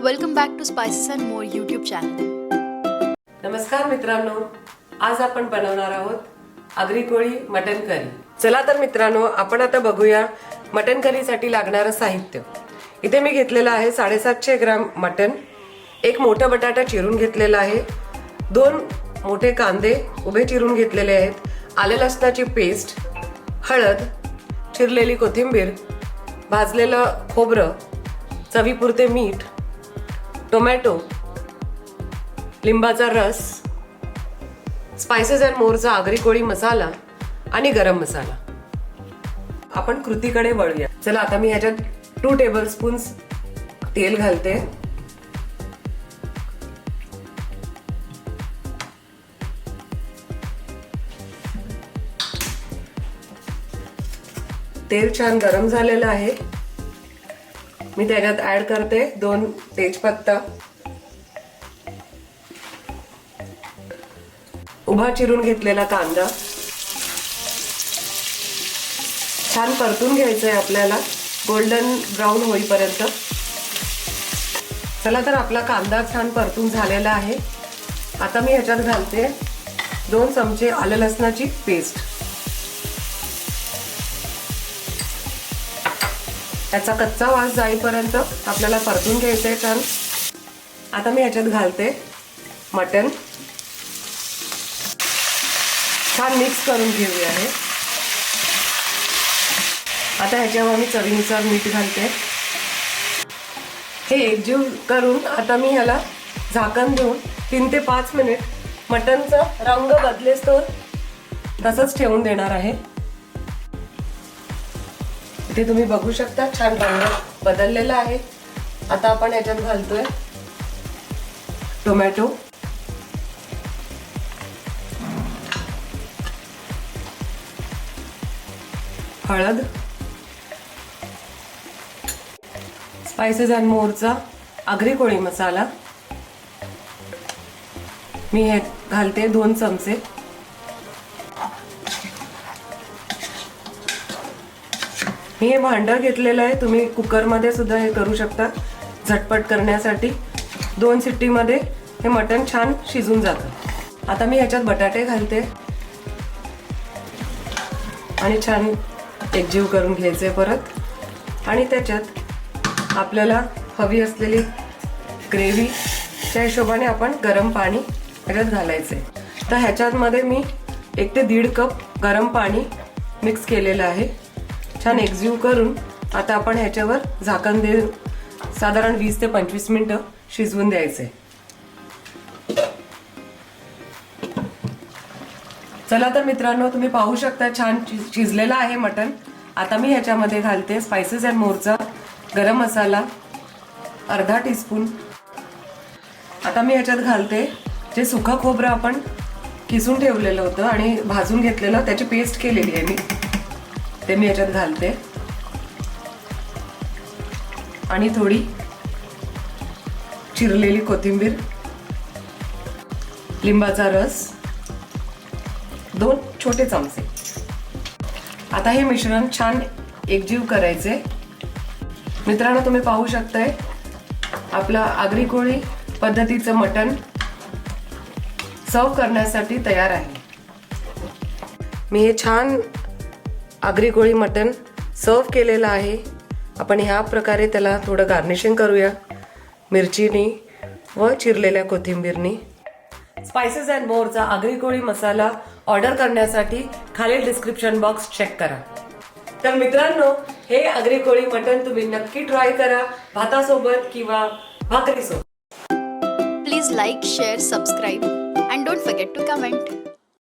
Welcome back to Spices and More YouTube channel. नमस्कार मित्रांनो, आज आपण बनवणार आहोत आगरी कोळी मटन करी. चला तर मित्रांनो, आपण आता बघूया मटन करीसाठी लागणारं साहित्य. इथे मी घेतलेलं आहे 750 ग्राम मटन, एक मोठा बटाटा चिरून घेतलेला आहे, 2 मोठे कांदे उभे चिरून घेतलेले आहेत, आले लसणाची पेस्ट, हळद, चिरलेली कोथिंबीर, भाजलेलं खोबरं, चवीपुरते मीठ, टोमॅटो, लिंबाचा रस, स्पाइसेस अँड मोरचा आगरी कोळी मसाला आणि गरम मसाला. आपण कृतीकडे वळूया. चला आता मी ह्याच्यात 2 टेबलस्पून्स तेल घालते. तेल छान गरम झालेलं आहे. मी त्याच्यात ऍड करते 2 तेजपत्ता, उभा चिरून घेतलेला कांदा. छान परतून घ्यायचंय आपल्याला गोल्डन ब्राऊन होईपर्यंत. चला तर आपला कांदा छान परतून झालेला आहे. आता मी ह्याच्यात घालते 2 चमचे आलं लसणाची पेस्ट. त्याचा कच्चा वास जाईपर्यंत आपल्याला परतून घ्यायचंय छान. आता मी ह्याच्यात घालते मटण. छान मिक्स करून घेऊया हे. आता ह्याच्यावर मी चवीनुसार मीठ घालते. हे एकजीव करून आता मी ह्याला झाकण देऊन 3 ते 5 मिनिट मटणचा रंग बदलेस तो तसंच ठेवून देणार आहे. इथे तुम्ही बघू शकता छान रंग बदललेला आहे. आता आपण ह्याच्यात घालतोय टोमॅटो, हळद, स्पाइसेस अँड मोरचा आगरी कोळी मसाला. मी हे घालते 2 चमचे. मी हे भांडं घेतलेलं आहे. तुम्ही कुकरमध्ये सुद्धा हे करू शकता झटपट करण्यासाठी. 2 शिट्टीमध्ये हे मटण छान शिजून जातं. आता मी ह्याच्यात बटाटे घालते आणि छान एकजीव करून घ्यायचे परत. आणि त्याच्यात आपल्याला हवी असलेली ग्रेव्हीच्या हिशोबाने आपण गरम पाणी ह्याच्यात घालायचे. तर ह्याच्यामध्ये मी 1 ते 1.5 कप गरम पाणी मिक्स केलेलं आहे. छान एकजीव करून आता आपण ह्याच्यावर झाकण देऊन साधारण 20 ते 25 मिनिटं शिजवून द्यायचे. चला तर मित्रांनो, तुम्ही पाहू शकता छान शिजलेलं आहे मटण. आता मी ह्याच्यामध्ये घालते स्पाइसेस अँड मोरचा गरम मसाला अर्धा टीस्पून. आता मी ह्याच्यात घालते जे सुकं खोबरं आपण किसून ठेवलेलं होतं आणि भाजून घेतलेलं, त्याची पेस्ट केलेली आहे मी, ते मी ह्याच्यात घालते. आणि थोडी चिरलेली कोथिंबीर, लिंबाचा रस 2 छोटे चमचे. आता हे मिश्रण छान एकजीव करायचे. मित्रांनो, तुम्ही पाहू शकताय आपला आगरी कोळी पद्धतीचं मटण सर्व करण्यासाठी तयार आहे. मी हे छान आगरी कोळी मटण सर्व केलेलं आहे. आपण ह्या प्रकारे त्याला थोडं गार्निशिंग करूया मिरचीनी व चिरलेल्या कोथिंबीरनी. Spices and Morcha Agri Koli masala order करण्यासाठी खालील डिस्क्रिप्शन बॉक्स चेक करा. तर मित्रांनो, हे आगरी कोळी मटण तुम्ही नक्की ट्राय करा भातासोबत किंवा भाकरीसोबत. Please like, share, subscribe and don't forget to comment.